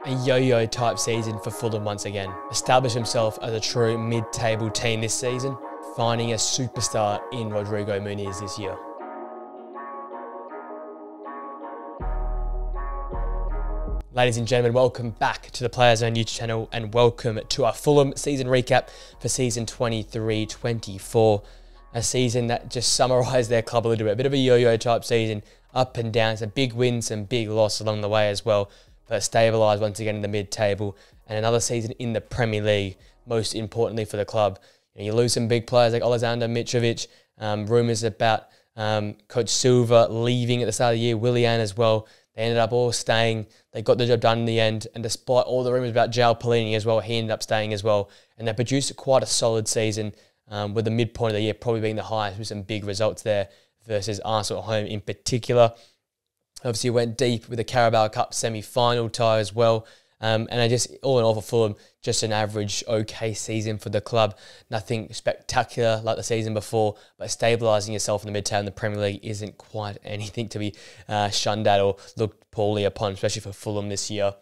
A yo-yo type season for Fulham once again. Established himself as a true mid-table team this season, finding a superstar in Rodrigo Muniz this year. Ladies and gentlemen, welcome back to the Players Zone YouTube channel and welcome to our Fulham season recap for season 23-24. A season that just summarised their club a little bit. A bit of a yo-yo type season, up and down, some big wins, some big loss along the way as well, but stabilised once again in the mid-table, and another season in the Premier League, most importantly for the club. You lose some big players like Alexander Mitrovic, rumours about Coach Silva leaving at the start of the year, Willian as well. They ended up all staying. They got the job done in the end, and despite all the rumours about João Palhinha as well, he ended up staying as well, and they produced quite a solid season, with the midpoint of the year probably being the highest, with some big results there versus Arsenal at home in particular. Obviously went deep with the Carabao Cup semi-final tie as well. And I just, all in all for Fulham, just an average okay season for the club. Nothing spectacular like the season before, but stabilising yourself in the mid-table in the Premier League isn't quite anything to be shunned at or looked poorly upon, especially for Fulham this year.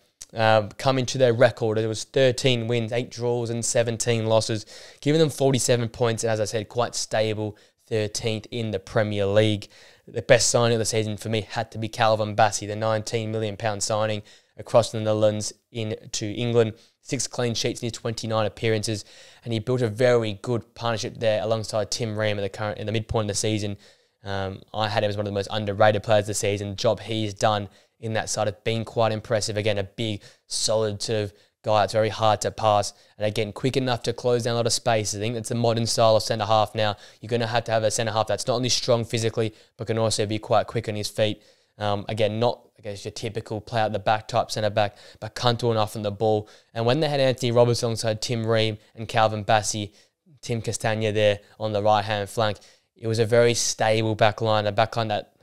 Coming to their record, it was 13 wins, 8 draws and 17 losses, giving them 47 points, and as I said, quite stable, 13th in the Premier League. The best signing of the season for me had to be Calvin Bassey, the £19 million signing across the Netherlands into England. 6 clean sheets in his 29 appearances, and he built a very good partnership there alongside Tim Ream in the midpoint of the season. I had him as one of the most underrated players of the season. The job he's done in that side of being quite impressive. Again, a big, solid sort of guy. It's very hard to pass, and again, quick enough to close down a lot of space. I think that's a modern style of centre-half now. You're going to have a centre-half that's not only strong physically, but can also be quite quick on his feet. Again, not, I guess, your typical play out the back type centre-back, but comfortable enough on the ball. And when they had Anthony Robertson alongside Tim Ream and Calvin Bassey, Tim Castagna there on the right-hand flank, it was a very stable back line, a back line that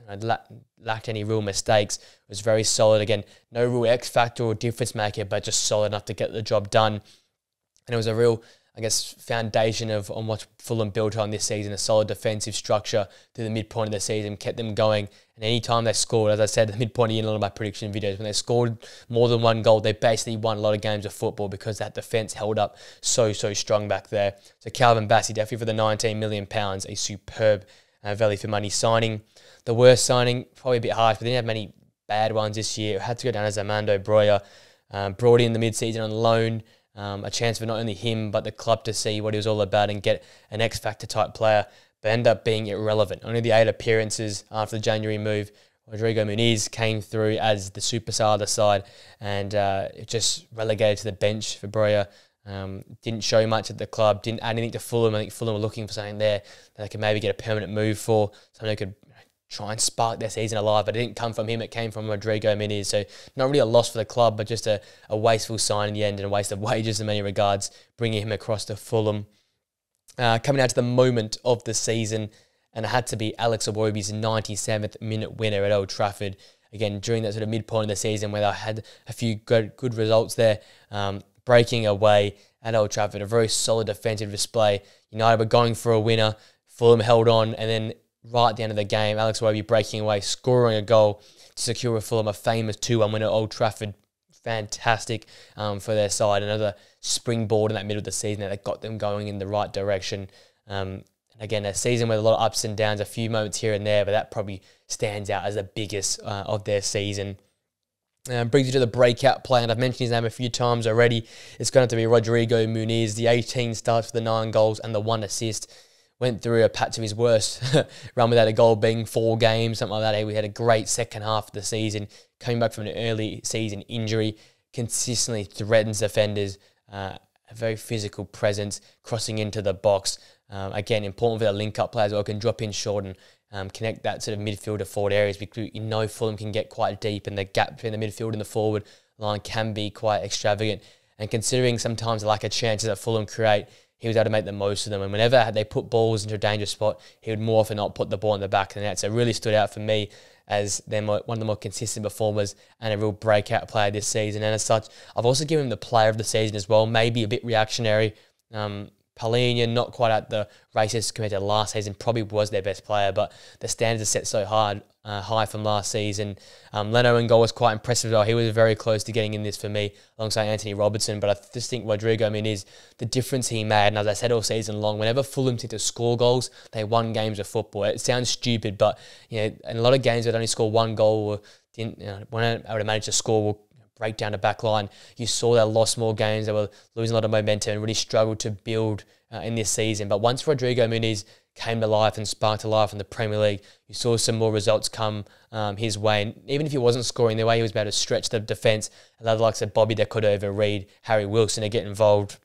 lacked any real mistakes. It was very solid. Again, no real X factor or difference maker, but just solid enough to get the job done. And it was a real, I guess, foundation on what Fulham built on this season. A solid defensive structure through the midpoint of the season kept them going. And any time they scored, as I said at the midpoint in a lot of my prediction videos, when they scored more than one goal, they basically won a lot of games of football because that defence held up so strong back there. So Calvin Bassey, definitely for the £19 million, a superb value for money signing. The worst signing, probably a bit harsh, but they didn't have many bad ones this year. It had to go down as Armando Broja, brought in the mid-season on loan, a chance for not only him but the club to see what he was all about and get an X-factor type player, but ended up being irrelevant. Only the 8 appearances after the January move. Rodrigo Muniz came through as the superstar of the side, and it just relegated to the bench for Broja. Didn't show much at the club, didn't add anything to Fulham. I think Fulham were looking for something there that they could maybe get a permanent move for, something they could try and spark their season alive, but it didn't come from him, it came from Rodrigo Muniz. So not really a loss for the club, but just a wasteful sign in the end and a waste of wages in many regards, bringing him across to Fulham. Coming out to the moment of the season, and it had to be Alex Iwobi's 97th minute winner at Old Trafford. Again, during that sort of midpoint of the season where they had a few good results there, breaking away at Old Trafford, a very solid defensive display. United were going for a winner, Fulham held on, and then right at the end of the game, Alex Iwobi breaking away, scoring a goal to secure a Fulham a famous 2-1 win at Old Trafford. Fantastic for their side. Another springboard in that middle of the season that got them going in the right direction. And again, a season with a lot of ups and downs, a few moments here and there, but that probably stands out as the biggest of their season. Brings you to the breakout player, and I've mentioned his name a few times already. It's going to be Rodrigo Muniz. The 18 starts for the 9 goals and the 1 assist. Went through a patch of his worst run without a goal, being 4 games, something like that. We had a great second half of the season, coming back from an early season injury, consistently threatens defenders, a very physical presence, crossing into the box. Again, important for the link-up players who can drop in short and connect that sort of midfield to forward areas, because you know Fulham can get quite deep and the gap between the midfield and the forward line can be quite extravagant. And considering sometimes the lack of chances that Fulham create, he was able to make the most of them. And whenever they put balls into a dangerous spot, he would more often not put the ball in the back of the net. So it really stood out for me as one of the more consistent performers and a real breakout player this season. And as such, I've also given him the player of the season as well, maybe a bit reactionary. Paulinho, not quite at the races compared to last season, probably was their best player, but the standards are set so high from last season. Leno in goal was quite impressive though. He was very close to getting in this for me alongside Anthony Robertson, but I just think Rodrigo Muniz, the difference he made, and as I said all season long, whenever Fulham seemed to score goals, they won games of football. It sounds stupid, but in a lot of games they'd only score one goal or didn't, when I would have managed to score, will break down the back line. You saw they lost more games. They were losing a lot of momentum and really struggled to build in this season. But once Rodrigo Muniz came to life and sparked to life in the Premier League, you saw some more results come his way. And even if he wasn't scoring, the way he was able to stretch the defence, allow the likes of Bobby De Cordova, Reed, Harry Wilson to get involved,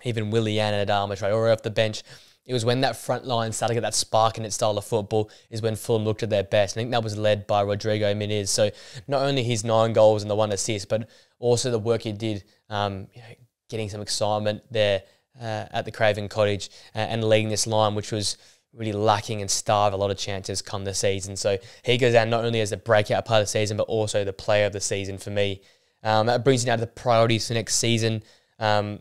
even Willian and Adama Traore off the bench. It was when that front line started to get that spark in its style of football is when Fulham looked at their best. I think that was led by Rodrigo Muniz. So not only his 9 goals and the 1 assist, but also the work he did getting some excitement there at the Craven Cottage and leading this line, which was really lacking and starved a lot of chances come the season. So he goes down not only as the breakout player of the season, but also the player of the season for me. That brings me down to the priorities for next season,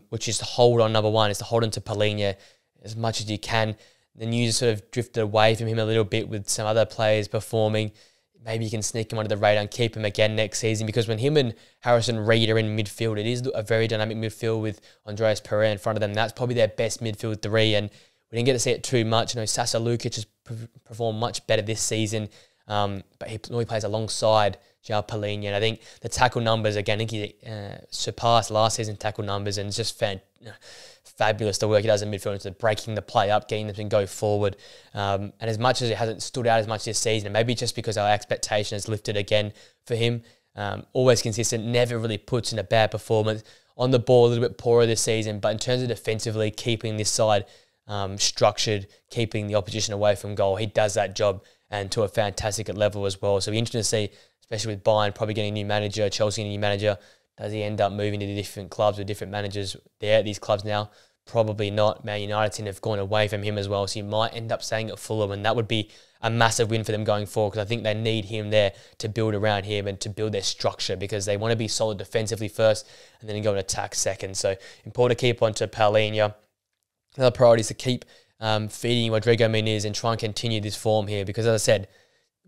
which is to hold on. Number 1 is to hold on to Paulinho as much as you can. The news sort of drifted away from him a little bit with some other players performing. Maybe you can sneak him under the radar and keep him again next season, because when him and Harrison Reed are in midfield, it is a very dynamic midfield with Andreas Pereira in front of them. That's probably their best midfield 3, and we didn't get to see it too much. Sasa Lukic has performed much better this season, but he normally plays alongside João Paulinho, and I think the tackle numbers, again, I think he surpassed last season's tackle numbers, and it's just fabulous the work he does in midfield, into breaking the play up, getting them to go forward. And as much as it hasn't stood out as much this season, and maybe just because our expectation has lifted again for him, always consistent, never really puts in a bad performance. On the ball, a little bit poorer this season, but in terms of defensively, keeping this side structured, keeping the opposition away from goal, he does that job, and to a fantastic level as well. So it'll be interesting to see, especially with Bayern probably getting a new manager, Chelsea getting a new manager. Does he end up moving to different clubs with different managers there at these clubs now? Probably not. Man United have gone away from him as well, so he might end up staying at Fulham, and that would be a massive win for them going forward, because I think they need him there to build around him and to build their structure, because they want to be solid defensively first and then go and attack second. So important to keep on to Paulinho. Another priority is to keep feeding Rodrigo Muniz and try and continue this form here, because as I said,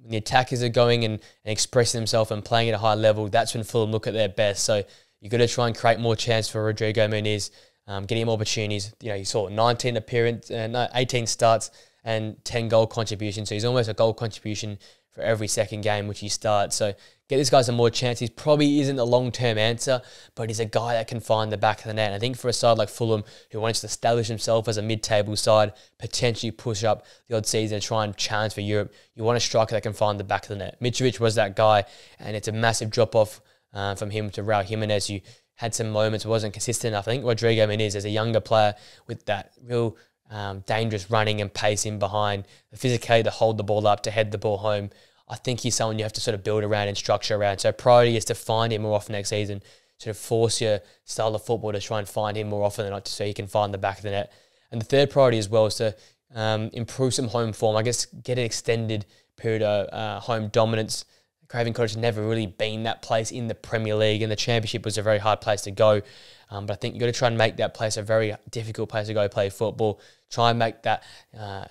when the attackers are going and expressing themselves and playing at a high level, that's when Fulham look at their best. So you've got to try and create more chance for Rodrigo Muniz, get him opportunities. You saw 18 starts and 10 goal contributions. So he's almost a goal contribution for every second game which he starts. So get this guy some more chances. Probably isn't a long-term answer, but he's a guy that can find the back of the net. And I think for a side like Fulham, who wants to establish himself as a mid-table side, potentially push up the odd season and try and challenge for Europe, you want a striker that can find the back of the net. Mitrovic was that guy, and it's a massive drop-off from him to Raul Jimenez, who had some moments, wasn't consistent enough. I think Rodrigo Muniz, as a younger player with that real dangerous running and pace in behind, the physicality to hold the ball up, to head the ball home, I think he's someone you have to sort of build around and structure around. So priority is to find him more often next season, sort of force your style of football to try and find him more often than not, so he can find the back of the net. And the third priority as well is to improve some home form. I guess get an extended period of home dominance. Craven Cottage has never really been that place in the Premier League, and the Championship was a very hard place to go. But I think you've got to try and make that place a very difficult place to go play football. Try and make that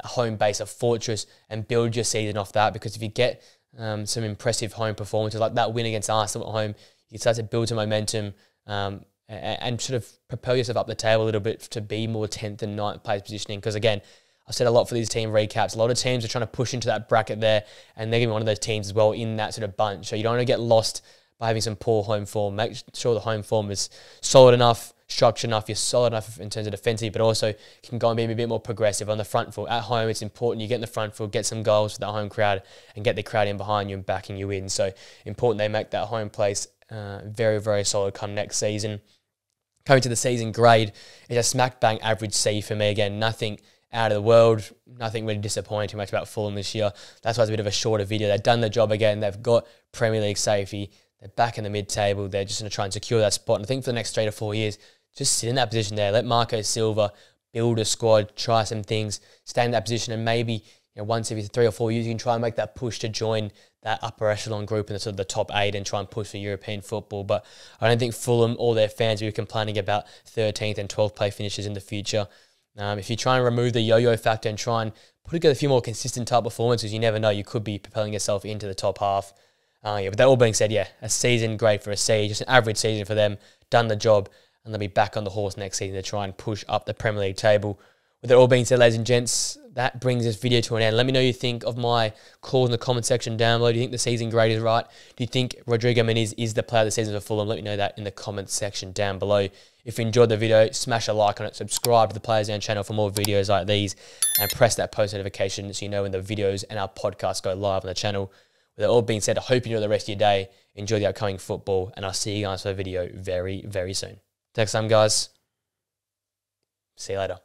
home base a fortress and build your season off that, because if you get some impressive home performances like that win against Arsenal at home, you start to build some momentum and sort of propel yourself up the table a little bit to be more 10th and 9th place positioning. Because again, I've said a lot for these team recaps. A lot of teams are trying to push into that bracket there, and they're going to be one of those teams as well in that sort of bunch. So you don't want to get lost by having some poor home form. Make sure the home form is solid enough, structured enough, you're solid enough in terms of defensive, but also can go and be a bit more progressive on the front foot. At home, it's important you get in the front foot, get some goals for that home crowd, and get the crowd in behind you and backing you in. So important they make that home place very, very solid come next season. Coming to the season grade, it's a smack bang average C for me. Again, nothing out of the world, nothing really disappointing too much about Fulham this year. That's why it's a bit of a shorter video. They've done the job again. They've got Premier League safety. They're back in the mid-table. They're just going to try and secure that spot. And I think for the next 3 to 4 years, just sit in that position there. Let Marco Silva build a squad, try some things, stay in that position, and maybe once every 3 or 4 years, you can try and make that push to join that upper echelon group in the sort of the top 8 and try and push for European football. But I don't think Fulham or their fans will be complaining about 13th and 12th place finishes in the future. If you try and remove the yo-yo factor and try and put together a few more consistent type performances, you never know, you could be propelling yourself into the top half. But that all being said, a season great for a C, just an average season for them, done the job, and they'll be back on the horse next season to try and push up the Premier League table. With it all being said, ladies and gents, that brings this video to an end. Let me know what you think of my calls in the comment section down below. Do you think the season grade is right? Do you think Rodrigo Muniz is the player of the season for Fulham? Let me know that in the comment section down below. If you enjoyed the video, smash a like on it, subscribe to the Players Zone channel for more videos like these, and press that post notification so you know when the videos and our podcasts go live on the channel. With it all being said, I hope you enjoy the rest of your day, enjoy the upcoming football, and I'll see you guys for a video very, very soon. Next time, guys. See you later.